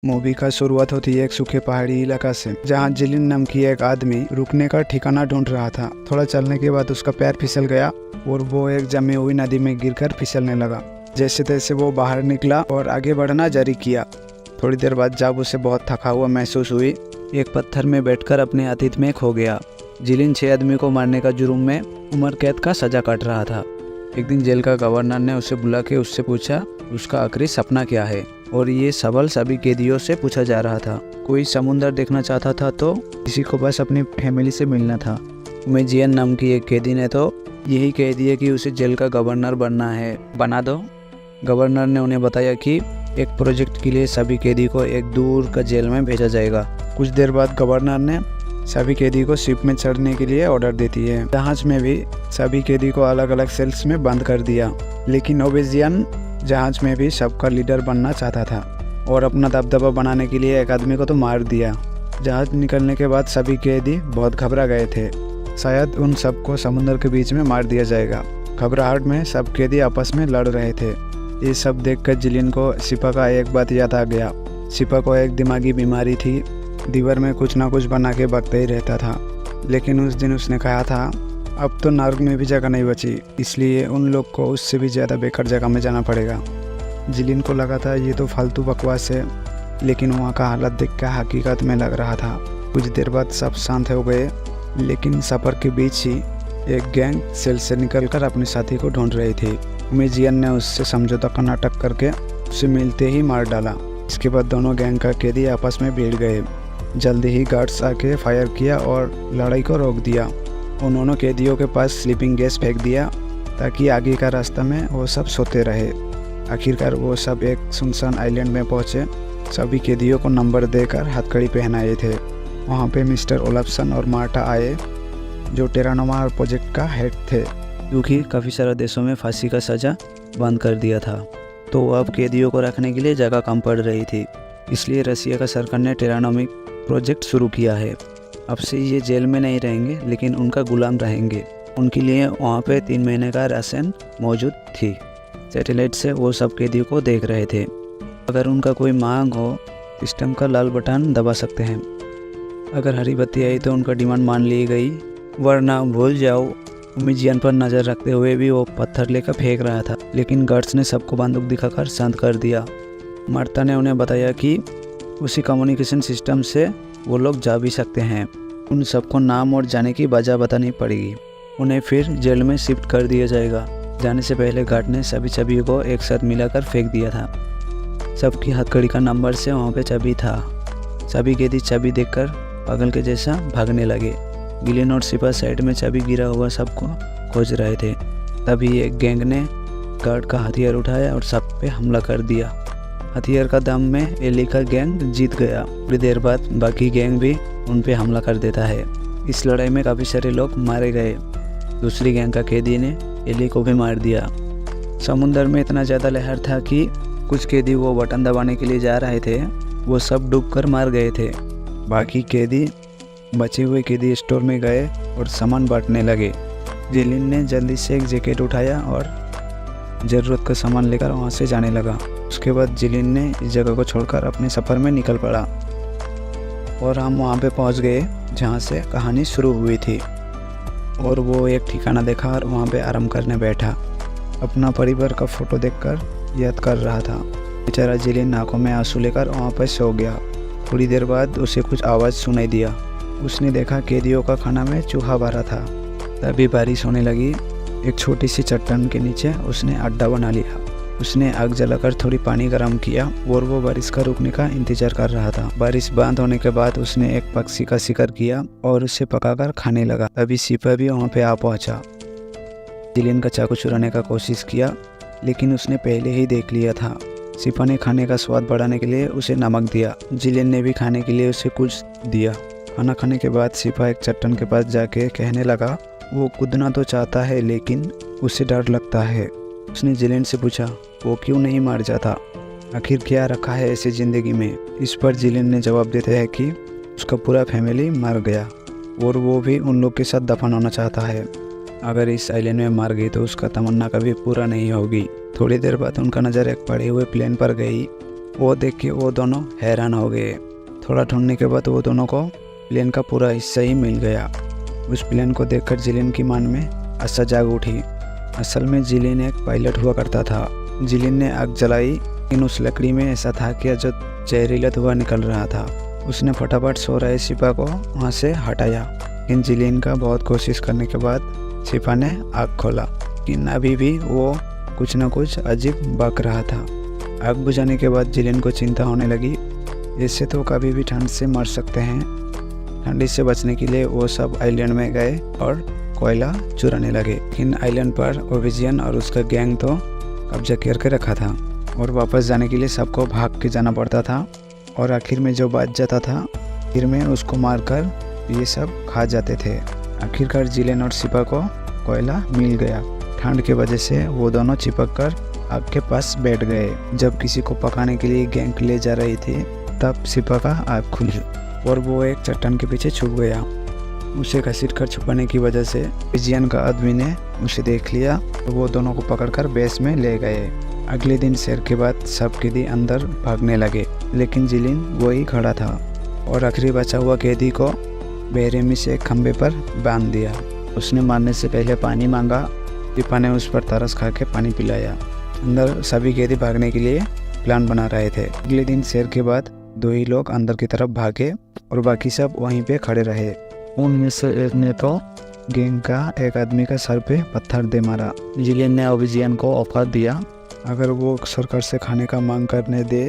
Movie का शुरुआत होती है एक सूखे पहाड़ी इलाका से, जहां जिलिन नाम की एक आदमी रुकने का ठिकाना ढूंढ रहा था। थोड़ा चलने के बाद उसका पैर फिसल गया और वो एक जमी हुई नदी में गिरकर फिसलने लगा। जैसे तैसे वो बाहर निकला और आगे बढ़ना जारी किया। थोड़ी देर बाद जब उसे बहुत थका हुआ महसूस हुई, एक पत्थर में बैठकर अपने अतीत में खो गया। जिलिन 6 आदमी को मारने का जुर्म में उम्र कैद का सजा काट रहा था। एक दिन जेल का गवर्नर ने उसे बुला के उससे पूछा उसका आखिरी सपना क्या है, और ये सवाल सभी कैदियों से पूछा जा रहा था। कोई समुंदर देखना चाहता था तो किसी को बस अपनी फैमिली से मिलना था। उमेजियन नाम की एक कैदी ने तो यही कह दिया कि उसे जेल का गवर्नर बनना है, बना दो। गवर्नर ने उन्हें बताया कि एक प्रोजेक्ट के लिए सभी कैदी को एक दूर का जेल में भेजा जाएगा। कुछ देर बाद गवर्नर ने सभी कैदी को शिप में चढ़ने के लिए ऑर्डर देती है। जहाज में भी सभी कैदी को अलग अलग सेल्स में बंद कर दिया, लेकिन ओबेजियन जहाज में भी सबका लीडर बनना चाहता था और अपना दबदबा बनाने के लिए एक आदमी को तो मार दिया। जहाज निकलने के बाद सभी कैदी बहुत घबरा गए थे, शायद उन सबको समुद्र के बीच में मार दिया जाएगा। घबराहट में सब कैदी आपस में लड़ रहे थे। ये सब देखकर जिलिन को सिपा का एक बात याद आ गया। सिपा को एक दिमागी बीमारी थी, दीवार में कुछ ना कुछ बना के बकता ही रहता था। लेकिन उस दिन उसने कहा था अब तो नर्क में भी जगह नहीं बची, इसलिए उन लोग को उससे भी ज़्यादा बेकार जगह में जाना पड़ेगा। जिलिन को लगा था ये तो फालतू बकवास है, लेकिन वहाँ का हालत देखकर हकीकत में लग रहा था। कुछ देर बाद सब शांत हो गए, लेकिन सफ़र के बीच ही एक गैंग सेल से निकलकर अपने साथी को ढूंढ रही थी। उमेजियन ने उससे समझौता का नाटक करके उसे मिलते ही मार डाला। इसके बाद दोनों गैंग का कैदी आपस में भिड़ गए। जल्दी ही गार्ड्स आके फायर किया और लड़ाई को रोक दिया। उन्होंने कैदियों के पास स्लीपिंग गैस फेंक दिया ताकि आगे का रास्ता में वो सब सोते रहे। आखिरकार वो सब एक सुनसान आइलैंड में पहुंचे। सभी कैदियों को नंबर देकर हथकड़ी पहनाए थे। वहां पे मिस्टर ओलफ्सन और मार्टा आए, जो टेरानोमा प्रोजेक्ट का हेड थे, क्योंकि काफ़ी सारे देशों में फांसी का सज़ा बंद कर दिया था, तो अब कैदियों को रखने के लिए जगह कम पड़ रही थी। इसलिए रसिया का सरकार ने टेरानोमिक प्रोजेक्ट शुरू किया है। अब से ये जेल में नहीं रहेंगे, लेकिन उनका गुलाम रहेंगे। उनके लिए वहाँ पे 3 महीने का राशन मौजूद थी। सैटेलाइट से वो सब कैदियों को देख रहे थे। अगर उनका कोई मांग हो, सिस्टम का लाल बटन दबा सकते हैं। अगर हरी बत्ती आई तो उनका डिमांड मान ली गई, वरना भूल जाओ। उमेजियन पर नज़र रखते हुए भी वो पत्थर लेकर फेंक रहा था, लेकिन गार्ड्स ने सबको बंदूक दिखाकर शांत कर दिया। मार्ता ने उन्हें बताया कि उसी कम्युनिकेशन सिस्टम से वो लोग जा भी सकते हैं। उन सबको नाम और जाने की वजह बतानी पड़ेगी। उन्हें फिर जेल में शिफ्ट कर दिया जाएगा। जाने से पहले गार्ड ने सभी चाबियों को एक साथ मिलाकर फेंक दिया था। सबकी हथकड़ी का नंबर से वहाँ पे चाबी था। सभी कैदी चाबी देखकर पागल के जैसा भागने लगे। गिलिन और सिपा साइड में चाबी गिरा हुआ सबको खोज रहे थे। तभी एक गैंग ने गार्ड का हथियार उठाया और सब पे हमला कर दिया। हथियार का दम में एली का गैंग जीत गया। थोड़ी देर बाद बाकी गैंग भी उन पे हमला कर देता है। इस लड़ाई में काफ़ी सारे लोग मारे गए। दूसरी गैंग का कैदी ने एली को भी मार दिया। समुंदर में इतना ज़्यादा लहर था कि कुछ कैदी वो बटन दबाने के लिए जा रहे थे, वो सब डूबकर मार गए थे। बाकी कैदी बचे हुए कैदी स्टोर में गए और सामान बांटने लगे। जिलिन ने जल्दी से एक जैकेट उठाया और ज़रूरत का सामान लेकर वहाँ से जाने लगा। उसके बाद जिलिन ने इस जगह को छोड़कर अपने सफ़र में निकल पड़ा और हम वहाँ पे पहुँच गए जहाँ से कहानी शुरू हुई थी। और वो एक ठिकाना देखा और वहाँ पे आराम करने बैठा। अपना परिवार का फ़ोटो देखकर याद कर रहा था। बेचारा जिलिन आंखों में आंसू लेकर वहाँ पर सो गया। थोड़ी देर बाद उसे कुछ आवाज़ सुनाई दिया। उसने देखा कैदियों का खाना में चूहा भरा था। तभी बारिश होने लगी। एक छोटी सी चट्टान के नीचे उसने अड्डा बना लिया। उसने आग जलाकर थोड़ी पानी गर्म किया और वो बारिश का रुकने का इंतजार कर रहा था। बारिश बंद होने के बाद उसने एक पक्षी का शिकार किया और उसे पकाकर खाने लगा। तभी सिपा भी वहाँ पे आ पहुँचा। जिलिन का चाकू चुराने का कोशिश किया, लेकिन उसने पहले ही देख लिया था। सिपा ने खाने का स्वाद बढ़ाने के लिए उसे नमक दिया। जिलिन ने भी खाने के लिए उसे कुछ दिया। खाना खाने के बाद सिपा एक चट्टान के पास जाके कहने लगा वो कूदना तो चाहता है, लेकिन उसे डर लगता है। उसने जिलिन से पूछा वो क्यों नहीं मर जाता, आखिर क्या रखा है ऐसी ज़िंदगी में। इस पर जिलिन ने जवाब देते हैं कि उसका पूरा फैमिली मर गया और वो भी उन लोग के साथ दफन होना चाहता है। अगर इस आइलैंड में मर गई तो उसका तमन्ना कभी पूरा नहीं होगी। थोड़ी देर बाद उनका नज़र एक पड़े हुए प्लेन पर गई। वो देख के वो दोनों हैरान हो गए। थोड़ा ढूंढने के बाद वो दोनों को प्लेन का पूरा हिस्सा ही मिल गया। उस प्लेन को देखकर जिलिन की मन में आशा जाग उठी। असल में जिलिन एक पायलट हुआ करता था। जिलिन ने आग जलाई, लेकिन उस लकड़ी में ऐसा था कि जो जहरीला धुआं निकल रहा था। उसने फटाफट सो रहे सिपा को वहाँ से हटाया, लेकिन जिलिन का बहुत कोशिश करने के बाद सिपा ने आग खोला, लेकिन अभी भी वो कुछ न कुछ अजीब बक रहा था। आग बुझाने के बाद जिलिन को चिंता होने लगी, इससे तो कभी भी ठंड से मर सकते हैं। ठंडी से बचने के लिए वो सब आइलैंड में गए और कोयला चुराने लगे। लेकिन आइलैंड पर ओविजियन और उसका गैंग तो कब्जा करके रखा था और वापस जाने के लिए सबको भाग के जाना पड़ता था। और आखिर में जो बच जाता था फिर में उसको मारकर ये सब खा जाते थे। आखिरकार जिलिन और सिपा को कोयला मिल गया। ठंड की वजह से वो दोनों चिपक कर आग के पास बैठ गए। जब किसी को पकाने के लिए गैंग ले जा रही थी तब सिपा का आग खुली और वो एक चट्टान के पीछे छुप गया। उसे घसीट कर छुपाने की वजह से ओविजियन का आदमी ने उसे देख लिया तो वो दोनों को पकड़कर बेस में ले गए। अगले दिन शेर के बाद सब कैदी अंदर भागने लगे, लेकिन जिलिन वही खड़ा था और आखिरी बचा हुआ कैदी को बेरहमी से एक खंबे पर बांध दिया। उसने मारने से पहले पानी मांगा। सिपा ने उस पर तरस खा के पानी पिलाया। अंदर सभी कैदी भागने के लिए प्लान बना रहे थे। अगले दिन शेर के बाद 2 ही लोग अंदर की तरफ भागे और बाकी सब वहीं पे खड़े रहे। उनमें से एक ने तो गैंग का एक आदमी का सर पे पत्थर दे मारा। जिलिन ने ओविजियन को ऑफर दिया, अगर वो सरकार से खाने का मांग करने दे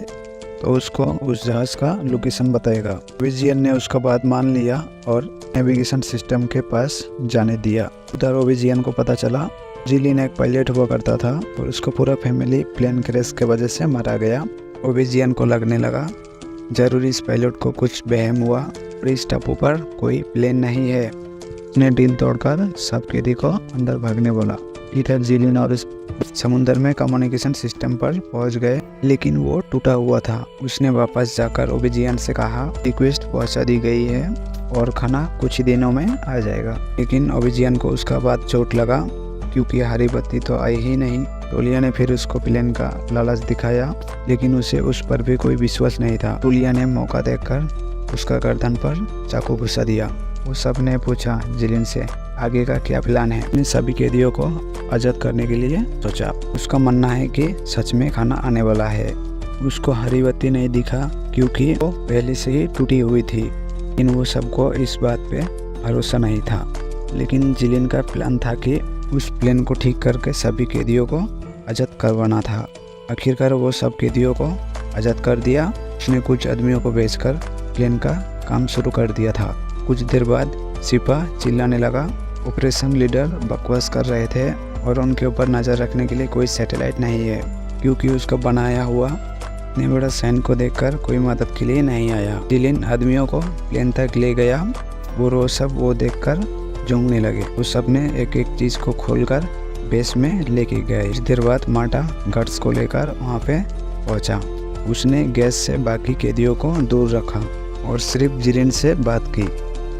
तो उसको उस जहाज का लोकेशन बताएगा। ओविजियन ने उसका बात मान लिया और नेविगेशन सिस्टम के पास जाने दिया। उधर ओविजियन को पता चला जिलिन एक पायलट हुआ करता था और उसको पूरा फैमिली प्लेन क्रैश के वजह से मारा गया। ओविजियन को लगने लगा जरूर इस पायलट को कुछ वहम हुआ और इस टापू पर कोई प्लेन नहीं है। उसने डील तोड़कर सब कैदी को अंदर भागने बोला। इधर जिलिन और इस समुद्र में कम्युनिकेशन सिस्टम पर पहुंच गए, लेकिन वो टूटा हुआ था। उसने वापस जाकर ओविजियन से कहा रिक्वेस्ट पहुंचा दी गई है और खाना कुछ ही दिनों में आ जाएगा। लेकिन ओविजियन को उसका बात चोट लगा क्योंकि हरी बत्ती तो आई ही नहीं। टोलिया ने फिर उसको प्लेन का लालच दिखाया, लेकिन उसे उस पर भी कोई विश्वास नहीं था। टोलिया ने मौका देखकर उसका गर्दन पर चाकू घुसा दिया। वो सब ने पूछा जिलिन से आगे का क्या प्लान है। इन सभी कैदियों को आज़ाद करने के लिए सोचा। उसका मानना है कि सच में खाना आने वाला है। उसको हरी बत्ती नहीं दिखा क्योंकि वो पहले से ही टूटी हुई थी, लेकिन वो सबको इस बात पे भरोसा नहीं था। लेकिन जिलिन का प्लान था कि उस प्लेन को ठीक करके सभी कैदियों को आज़ाद करवाना था। आखिरकार वो सब कैदियों को आज़ाद कर दिया। उसने कुछ आदमियों को भेजकर प्लेन का काम शुरू कर दिया था। कुछ देर बाद सिपा चिल्लाने लगा। ऑपरेशन लीडर बकवास कर रहे थे और उनके ऊपर नज़र रखने के लिए कोई सैटेलाइट नहीं है क्योंकि उसका बनाया हुआ इतने बड़ा सैन को देखकर कोई मदद के लिए नहीं आया। जिलिन आदमियों को प्लेन तक ले गया। वो सब वो देखकर जूझने लगे। उस सब ने एक एक चीज़ को खोलकर बेस में लेके गए। कुछ देर बाद माटा गट्स को लेकर वहाँ पे पहुँचा। उसने गैस से बाकी कैदियों को दूर रखा और सिर्फ जिलिन से बात की।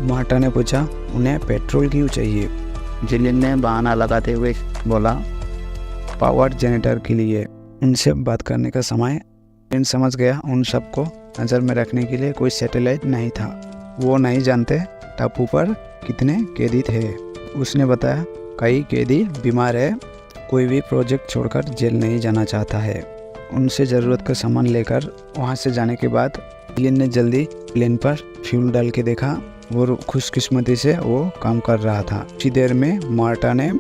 माटा ने पूछा उन्हें पेट्रोल क्यों चाहिए। जिलिन ने बहाना लगाते हुए बोला पावर जनरेटर के लिए। उनसे बात करने का समय जिलिन समझ गया उन सबको नज़र में रखने के लिए कोई सैटेलाइट नहीं था। वो नहीं जानते टापू पर कितने कैदी थे। उसने बताया कई कैदी बीमार है, कोई भी प्रोजेक्ट छोड़कर जेल नहीं जाना चाहता है। उनसे ज़रूरत का सामान लेकर वहाँ से जाने के बाद जिलिन ने जल्दी प्लेन पर फ्यूल डाल के देखा। वो खुशकिस्मती से वो काम कर रहा था। कुछ देर में मार्टा ने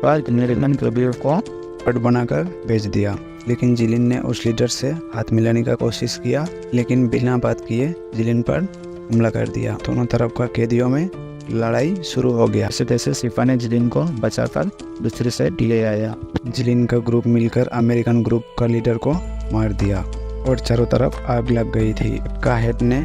को पट बनाकर भेज दिया, लेकिन जिलिन ने उस लीडर से हाथ मिलाने का कोशिश किया, लेकिन बिना बात किए जिलिन पर हमला कर दिया। दोनों तरफ का कैदियों में लड़ाई शुरू हो गया। ऐसे तैसे सिपा ने जिलिन को बचाकर दूसरी साइड ले आया। जिलिन का ग्रुप मिलकर अमेरिकन ग्रुप का लीडर को मार दिया और चारों तरफ आग लग गई थी। का हेड ने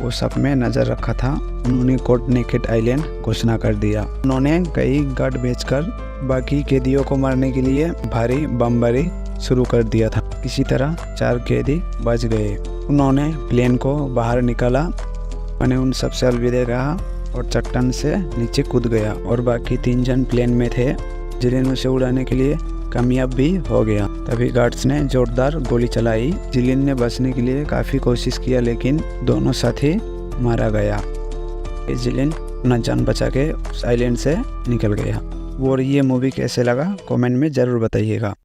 वो सब में नजर रखा था। उन्होंने कोड नेकेड आइलैंड घोषणा कर दिया। उन्होंने कई गार्ड भेजकर बाकी कैदियों को मारने के लिए भारी बमबारी शुरू कर दिया था। किसी तरह 4 कैदी बच गए। उन्होंने प्लेन को बाहर निकाला। मैंने उन सबसे अलविदा कहा और चट्टान से नीचे कूद गया और बाकी 3 जन प्लेन में थे। जिलिन उसे उड़ाने के लिए कामयाब भी हो गया। तभी गार्ड्स ने जोरदार गोली चलाई। जिलिन ने बचने के लिए काफ़ी कोशिश किया लेकिन दोनों साथी मारा गया। जिलिन अपना जान बचा के उस आइलैंड से निकल गया। और ये मूवी कैसे लगा कमेंट में ज़रूर बताइएगा।